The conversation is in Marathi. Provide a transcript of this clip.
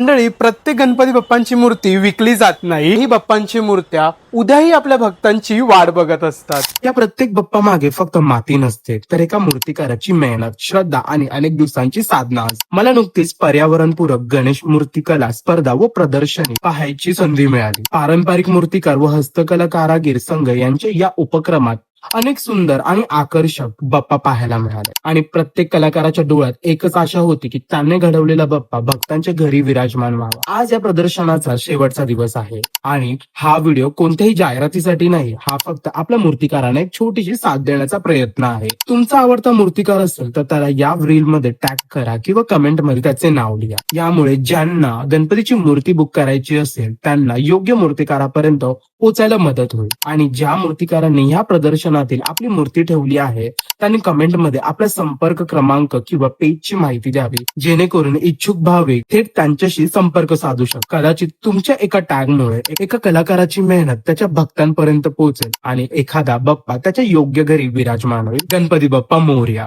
मंडळी, प्रत्येक गणपती बाप्पांची मूर्ती विकली जात नाही. ही बाप्पांची मूर्त्या उद्याही आपल्या भक्तांची वाट बघत असतात. या प्रत्येक बाप्पा मागे फक्त माती नसते, तर एका मूर्तिकाराची मेहनत, श्रद्धा आणि अनेक दिवसांची साधना असते. मला नुकतीच पर्यावरणपूरक गणेश मूर्तिकला स्पर्धा व प्रदर्शनी पाहायची संधी मिळाली. पारंपरिक मूर्तिकार व हस्तकला कारागीर संघ यांच्या या उपक्रमात अनेक सुंदर आणि आकर्षक बाप्पा पाहायला मिळाले आणि प्रत्येक कलाकाराच्या डोळ्यात एकच आशा होती की त्याने घडवलेला बाप्पा भक्तांच्या घरी विराजमान व्हावा. आज या प्रदर्शनाचा शेवटचा दिवस आहे आणि हा व्हिडिओ कोणत्याही जाहिरातीसाठी नाही, हा फक्त आपल्या मूर्तिकाराने एक छोटीशी साथ देण्याचा प्रयत्न आहे. तुमचा आवडता मूर्तिकार असेल तर त्याला या रील मध्ये टॅग करा किंवा कमेंट मध्ये त्याचे नाव लिहा. यामुळे ज्यांना गणपतीची मूर्ती बुक करायची असेल त्यांना योग्य मूर्तिकारापर्यंत पोहोचायला मदत होईल आणि ज्या मूर्तिकारांनी ह्या प्रदर्शनातील आपली मूर्ती ठेवली आहे त्यांनी कमेंट मध्ये आपला संपर्क क्रमांक किंवा पेजची माहिती द्यावी, जेणेकरून इच्छुक भाविक थेट त्यांच्याशी संपर्क साधू शकतात. कदाचित तुमच्या एका टॅगमुळे एका कलाकाराची मेहनत त्याच्या भक्तांपर्यंत पोहोचेल आणि एखादा बाप्पा त्याच्या योग्य घरी विराजमान होईल. गणपती बाप्पा मोरया.